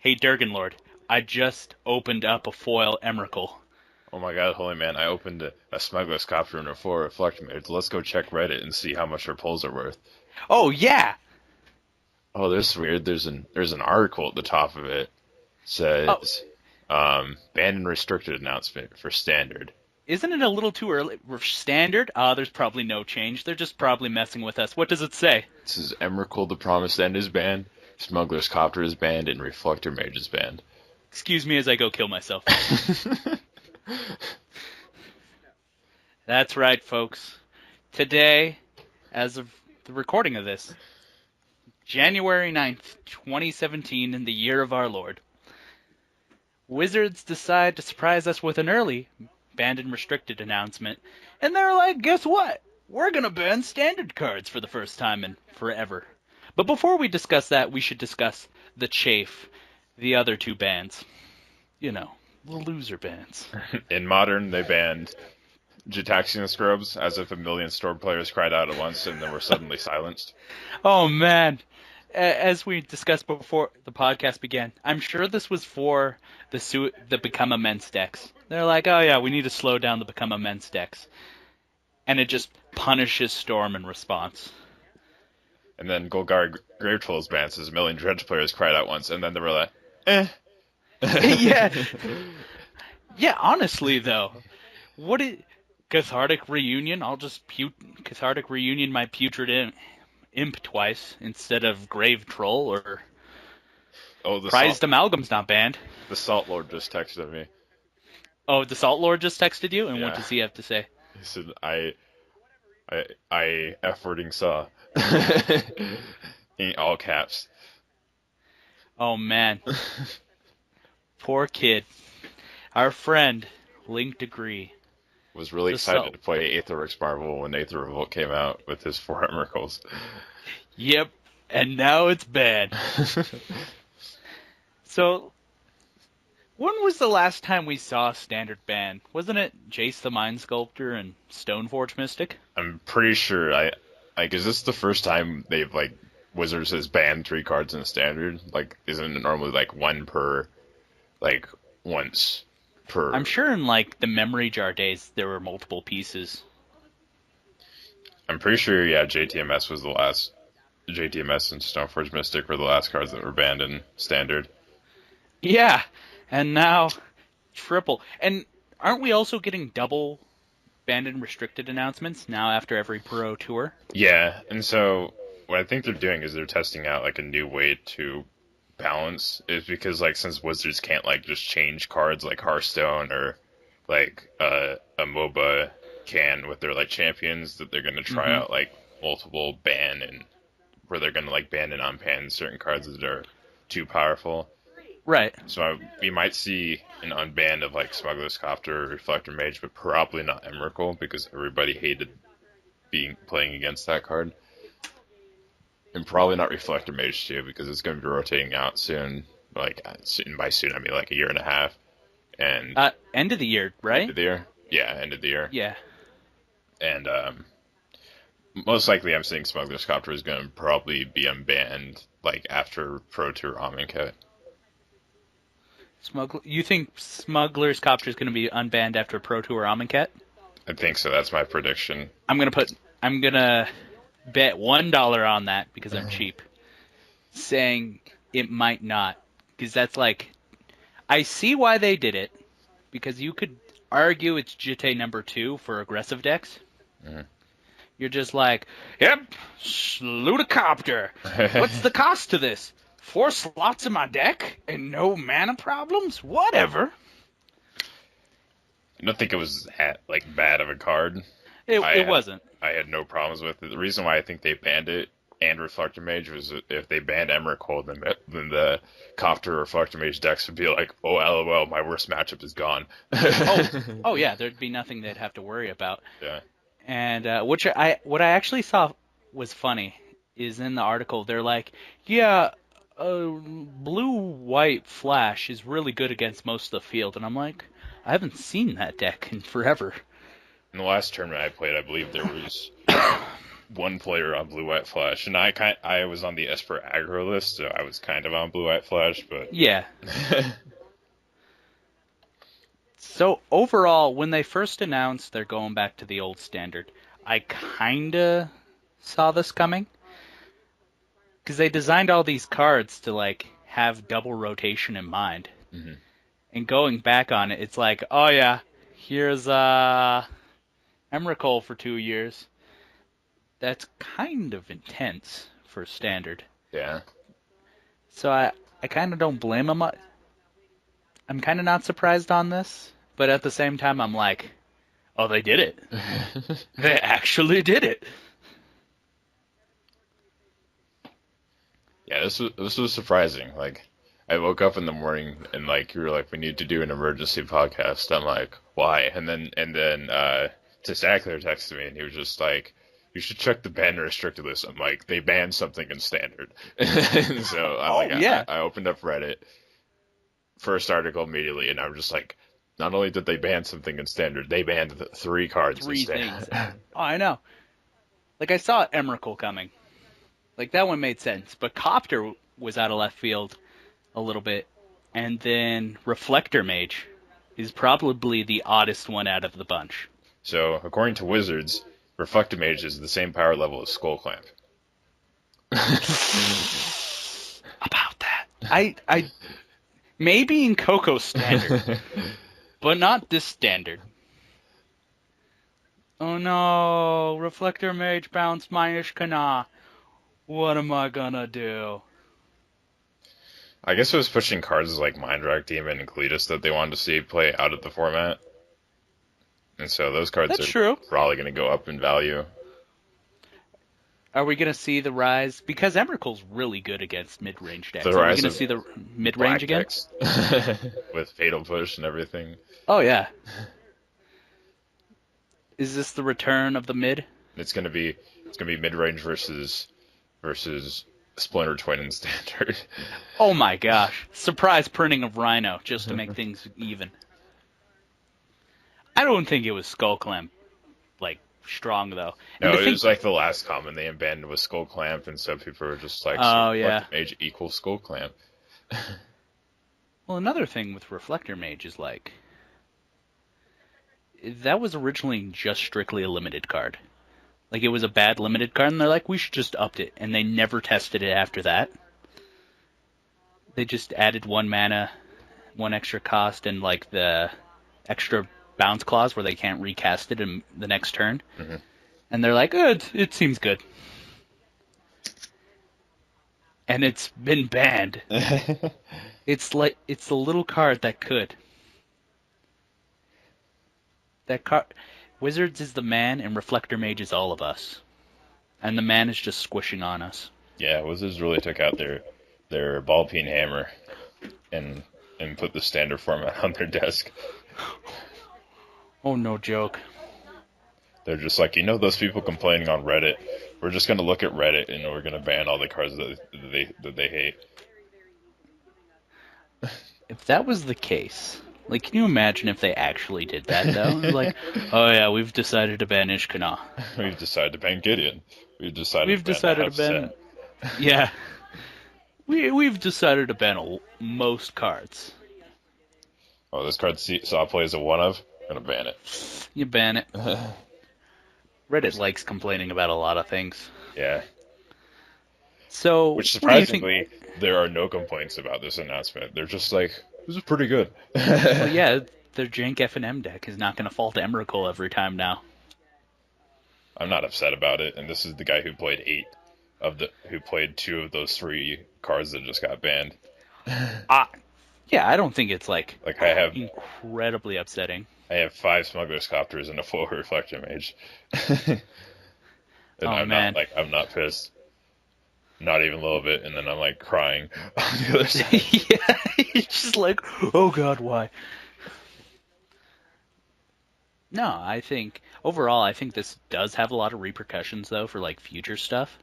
Hey, Durganlord, I just opened up a foil Emrakul. Oh my god, holy man, I opened a smuggler's copter and a four reflector mage. Let's go check Reddit and see how much our pulls are worth. Oh, yeah! Oh, this is weird. There's an article at the top of it. Oh, Says banned and restricted announcement for standard. isn't it a little too early? Standard? There's probably no change. They're just probably messing with us. What does it say? This is Emrakul the Promised End is banned, Smuggler's Copter is banned, and Reflector Mage is banned. Excuse me as I go kill myself. That's right, folks. Today, as of the recording of this, January 9th, 2017, in the year of our Lord, Wizards decide to surprise us with an early banned and restricted announcement, and they're like, guess what? We're gonna ban standard cards for the first time in forever. But before we discuss that, we should discuss the chafe, the other two bans. You know, the loser bans. In Modern, they banned Gitaxian Scrubs, as if a million Storm players cried out at once and then were suddenly silenced. Oh man, as we discussed before the podcast began, I'm sure this was for the Become Immense decks. They're like, oh yeah, we need to slow down the Become Immense decks. And it just punishes Storm in response. And then Golgari Grave Trolls banned, as a million Dredge players cried out once, and then they were like, eh. Yeah. Yeah, honestly though, what is Cathartic Reunion? I'll just Cathartic Reunion my putrid imp twice instead of Grave Troll, or Oh, Prized Amalgam's not banned. the Salt Lord just texted me. Oh, the Salt Lord just texted you, and what Yeah. does he have to say? He said, I F-wording saw. In all caps. Oh man, poor kid. Our friend, Link Degree. Was really The excited Salt. to play Aetherix Marvel when Aether Revolt came out with his 4 Emeralds. Yep, and now it's banned. So, when was the last time we saw a standard ban? Wasn't it Jace the Mind Sculptor and Stoneforge Mystic? I'm pretty sure is this the first time they've Wizards has banned 3 cards in a standard? Isn't it normally one per once per? I'm sure in the Memory Jar days there were multiple pieces. I'm pretty sure, yeah, JTMS was the last. JTMS and Stoneforge Mystic were the last cards that were banned in standard. Yeah, and now triple. And aren't we also getting double banned and restricted announcements now after every Pro Tour? Yeah, and so what I think they're doing is they're testing out a new way to balance, is because since Wizards can't just change cards like Hearthstone or a MOBA can with their champions, that they're gonna try out multiple ban, and where they're gonna ban and unban certain cards that are too powerful. Right. So we might see an unban of Smuggler's Copter or Reflector Mage, but probably not Emrakul, because everybody hated playing against that card. And probably not Reflector Mage too, because it's going to be rotating out soon. By soon I mean a year and a half. And end of the year, right? End of the year? Yeah, end of the year. Yeah. And most likely I'm saying Smuggler's Copter is going to probably be unbanned after Pro Tour Amonkhet. You think Smuggler's Copter is going to be unbanned after Pro Tour Amonkhet? I think so. That's my prediction. I'm gonna bet $1 on that because I'm cheap, saying it might not, because that's I see why they did it, because you could argue it's JT number 2 for aggressive decks. You're just yep, Sludicopter. What's the cost to this? 4 slots in my deck and no mana problems? Whatever. I don't think it was bad of a card. It wasn't. I had no problems with it. The reason why I think they banned it and Reflector Mage was if they banned Emrakul, then the Copter Reflector Mage decks would be oh lol, my worst matchup is gone. Oh yeah, there'd be nothing they'd have to worry about. Yeah. And what I actually saw was funny is in the article they're yeah, blue-white Flash is really good against most of the field, and I'm I haven't seen that deck in forever. In the last tournament I played, I believe there was one player on Blue White Flash, and I was on the Esper aggro list, so I was kind of on Blue White Flash, but Yeah. So overall, when they first announced they're going back to the old standard, I kinda saw this coming because they designed all these cards to like have double rotation in mind. Mhm. And going back on it, it's like, oh yeah, here's Emrakul for 2 years. That's kind of intense for standard. Yeah. So I kind of don't blame them. I'm kind of not surprised on this, but at the same time, I'm like, oh, they did it. They actually did it. Yeah, this was surprising. Like, I woke up in the morning and like you were like, we need to do an emergency podcast. I'm like, why? And then Testackler texted me and he was just like, you should check the ban restricted list. I'm like, they banned something in standard. So Oh yeah, I opened up Reddit, first article immediately, and I'm just like, not only did they ban something in standard, they banned three cards in three things. standard. Oh, I know. Like I saw Emrakul coming. Like that one made sense, but Copter was out of left field a little bit, and then Reflector Mage is probably the oddest one out of the bunch. So, according to Wizards, Reflective Mage is the same power level as Skull Clamp. About that, I maybe in Coco standard, but not this standard. Oh no, Reflector Mage bounced my Ishkana. What am I gonna do? I guess it was pushing cards like Mindrak Demon and Cletus that they wanted to see play out of the format. And so those cards That's are true. probably going to go up in value. Are we gonna see the rise? Because Emrakul's really good against mid-range decks. The Are we rise gonna of see the Black mid-range again? decks with Fatal Push and everything. Oh yeah. Is this the return of the mid? It's gonna be mid range versus Splinter Twin and Standard. Oh my gosh. Surprise printing of Rhino just to make things even. I don't think it was Skull Clamp, like, strong, though. No, And to it think, was like the last common they abandoned was Skull Clamp, and so people were just like, so oh, yeah. Reflective Mage equals Skull Clamp. Well, another thing with Reflector Mage is, like, that was originally just strictly a limited card. Like, it was a bad limited card, and they're like, we should just upped it. And they never tested it after that. They just added 1 mana, 1 extra cost, and, like, the extra bounce clause where they can't recast it in the next turn. Mm-hmm. And they're like, oh, it seems good. And it's been banned. It's the little card that could. That card, Wizards is the man, and Reflector Mage is all of us. And the man is just squishing on us. Yeah, Wizards really took out their ball peen hammer and put the standard format on their desk. Oh, no joke. They're just like, those people complaining on Reddit. We're just gonna look at Reddit and we're gonna ban all the cards that they hate. If that was the case, like, can you imagine if they actually did that, though? Like, oh yeah, we've decided to ban Ishkana. We've decided to ban Gideon. We've decided to ban. Yeah. We've decided to ban most cards. Oh, this card saw play as a one of. I'm gonna ban it. You ban it. Reddit likes complaining about a lot of things. Yeah. So, which surprisingly, there are no complaints about this announcement. They're just like, this is pretty good. Well, yeah, their jank F&M deck is not going to fall to Emrakul every time now. I'm not upset about it, and this is the guy who played who played 2 of those 3 cards that just got banned. Yeah, I don't think it's like I have incredibly upsetting. I have 5 Smuggler's Copters and a full Reflector Mage. And man. I'm not pissed. Not even a little bit, and then I'm like crying on the other side. Yeah, it's just like, oh god, why? No, I think overall, this does have a lot of repercussions though for like future stuff.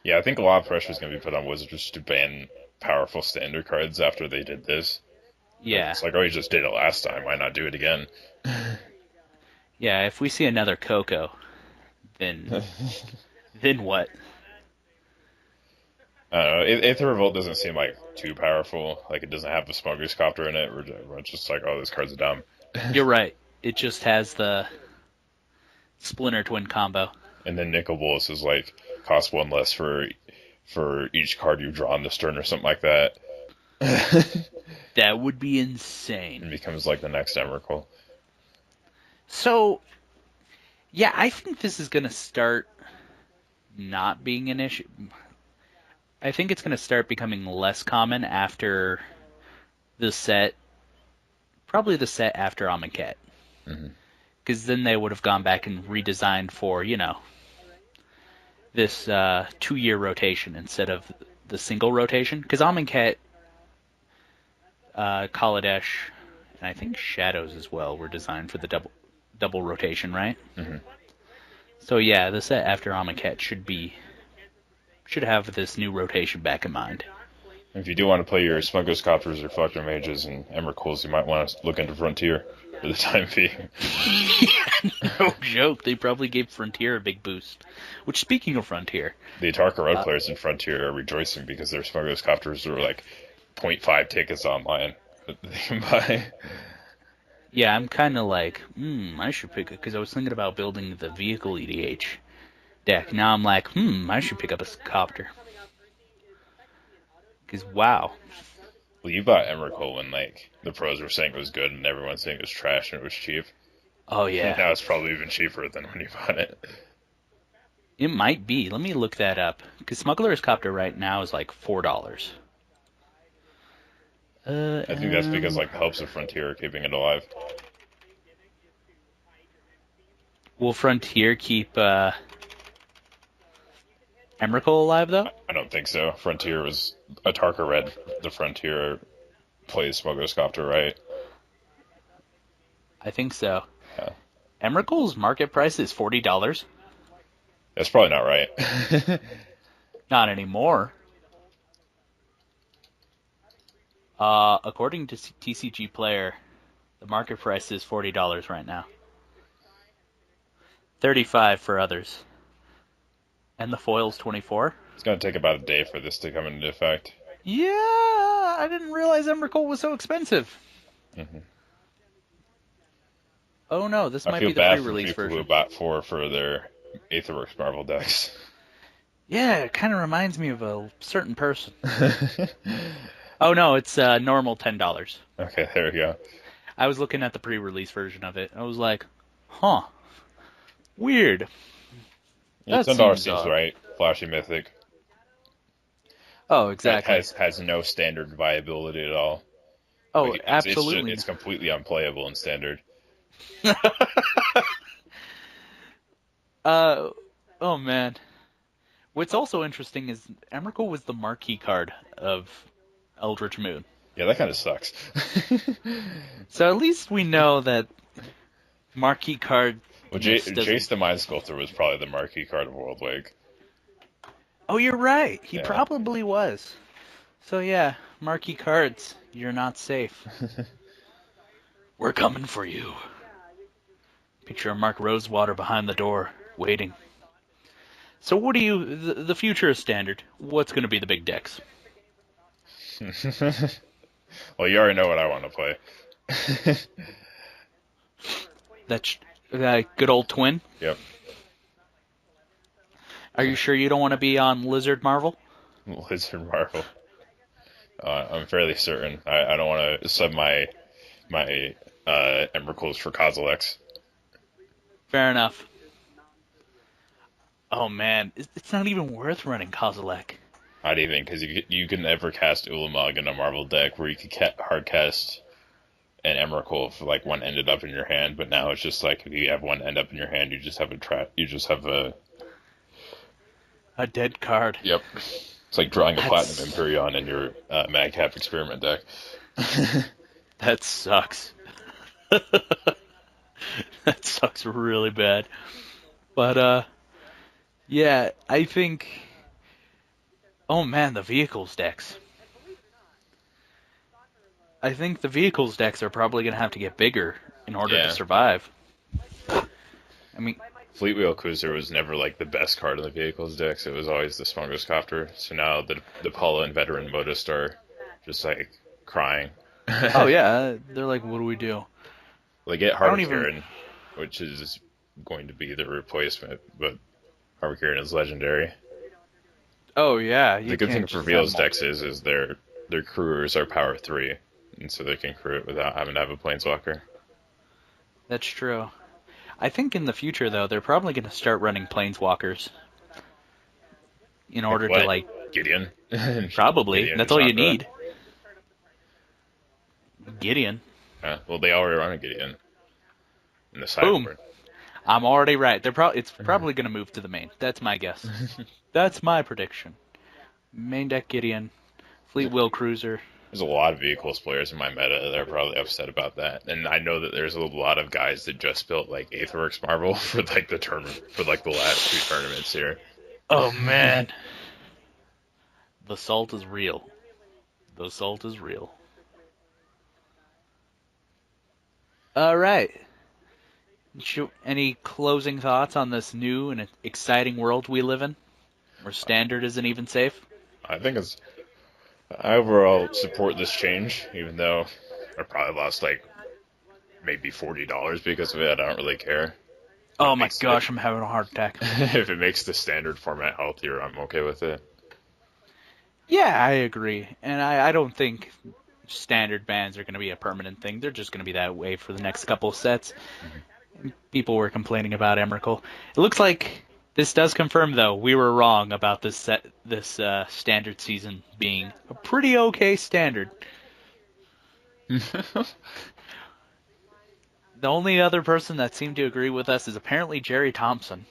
Yeah, I think a lot of pressure is going to be put on Wizards to ban powerful standard cards after they did this. Yeah, it's like, oh, you just did it last time. Why not do it again? Yeah, if we see another Coco, then then what? I don't know. Aether Revolt doesn't seem like too powerful. Like it doesn't have the Smuggler's Copter in it. We're just like, oh, this card's dumb. You're right. It just has the Splinter Twin combo. And then Nicol Bolas is like cost one less for each card you draw on this turn or something like that. That would be insane. And becomes like the next Emrakul. So, yeah, I think this is going to start not being an issue. I think it's going to start becoming less common after the set, probably the set after Amonkhet. Because then they would have gone back and redesigned for, this 2-year rotation instead of the single rotation. Because Amonkhet, Kaladesh, and I think Shadows as well were designed for the double rotation, right? So yeah, the set after Amonkhet should have this new rotation back in mind. If you do want to play your Smuggler's Copters, Reflector Mages, and Emrakuls, you might want to look into Frontier for the time being. No joke, they probably gave Frontier a big boost. Which, speaking of Frontier... The Atarka Road players in Frontier are rejoicing because their Smuggler's Copters are like 0.5 tickets online that they can buy. Yeah, I'm kind of like, I should pick it, because I was thinking about building the vehicle EDH deck. Now I'm like, I should pick up a copter. Because, wow. Well, you bought Emrakul when like the pros were saying it was good and everyone's saying it was trash and it was cheap. Oh, yeah. Now it's probably even cheaper than when you bought it. It might be. Let me look that up. Because Smuggler's Copter right now is like $4. I think that's because like the helps of Frontier are keeping it alive. Will Frontier keep Emrakul alive, though? I don't think so. Frontier was Atarka Red. The Frontier plays Smuggler's Copter, right? I think so. Yeah. Emrakul's market price is $40. That's probably not right. Not anymore. According to TCG Player, the market price is $40 right now. $35 for others. And the foil's $24. It's going to take about a day for this to come into effect. Yeah, I didn't realize Emrakul was so expensive. Oh no, this might be the pre-release version. Who bought four for their Aetherworks Marvel decks. Yeah, it kind of reminds me of a certain person. Oh no, it's normal $10. Okay, there we go. I was looking at the pre-release version of it. I was like, huh, weird. Yeah, $10 seems right. Flashy Mythic. Oh, exactly. Has no standard viability at all. Oh, like, absolutely. It's completely unplayable in standard. Oh man. What's also interesting is Emrakul was the marquee card of Eldritch Moon. Yeah, that kind of sucks. So at least we know that marquee card. Well, Jace the Mind Sculptor was probably the marquee card of World Wake. Oh, you're right. He probably was. So yeah, marquee cards, you're not safe. We're coming for you. Picture of Mark Rosewater behind the door, waiting. So what do you... The future is standard. What's going to be the big decks? Well, you already know what I want to play. That's good old Twin? Yep. Are you sure you don't want to be on Lizard Marvel? Lizard Marvel. I'm fairly certain. I don't want to sub my Emrakuls for Kozilek. Fair enough. Oh man, it's not even worth running Kozilek. Not even, because you can never cast Ulamog in a Marvel deck where you could hard cast an Emrakul if like one ended up in your hand, but now it's just like if you have one end up in your hand, you just have a dead card. Yep. It's like drawing a Platinum Imperion in your Madcap Experiment deck. That sucks. That sucks really bad. But, yeah, I think... Oh man, the vehicles decks. I think the vehicles decks are probably going to have to get bigger in order to survive. I mean... Fleetwheel Cruiser was never like the best card in the vehicles decks. It was always the strongest copter. So now the Paula and Veteran Modist are just like crying. Oh yeah, they're like, what do we do? They get I don't even. Harvey which is going to be the replacement, but Harvey is legendary. Oh yeah, The you good can't thing for just have Veil's them all. decks is their crewers are power 3, and so they can crew it without having to have a planeswalker. That's true. I think in the future though, they're probably going to start running planeswalkers in Like order to what? like. Gideon? Probably. Gideon and That's all you Chandra? need. Gideon. Well, they already run a Gideon in the Boom. sideboard. I'm already right. It's probably going to move to the main. That's my guess. That's my prediction. Main deck Gideon, Fleet Wheel Cruiser. There's a lot of vehicles players in my meta that are probably upset about that, and I know that there's a lot of guys that just built like Aetherworks Marvel for like the for like the last 2 tournaments here. Oh man, the salt is real. The salt is real. All right. Any closing thoughts on this new and exciting world we live in, where standard isn't even safe? I think it's I overall support this change, even though I probably lost like maybe $40 because of it. I don't really care. If Oh it my makes gosh, I'm having a heart attack. if it makes the standard format healthier, I'm okay with it. Yeah, I agree, and I don't think standard bans are going to be a permanent thing. They're just going to be that way for the next couple of sets. People were complaining about Emrakul. It looks like this does confirm, though, we were wrong about this standard season being a pretty okay standard. The only other person that seemed to agree with us is apparently Jerry Thompson.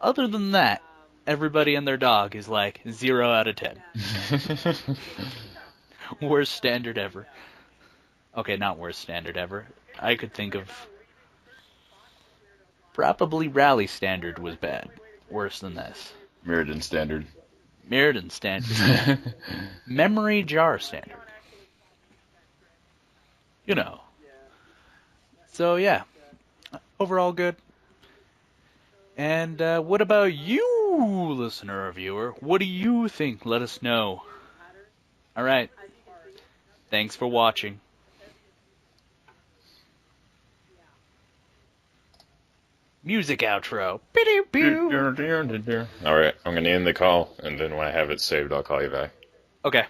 Other than that, everybody and their dog is like 0 out of 10. Worst standard ever. Okay, not worst standard ever. I could think of probably Rally standard was bad. Worse than this. Mirrodin standard. Mirrodin standard. Memory jar standard. You know. So yeah, overall good. And what about you, listener or viewer? What do you think? Let us know. All right. Thanks for watching. Music outro. All right, I'm gonna end the call, and then when I have it saved, I'll call you back. Okay.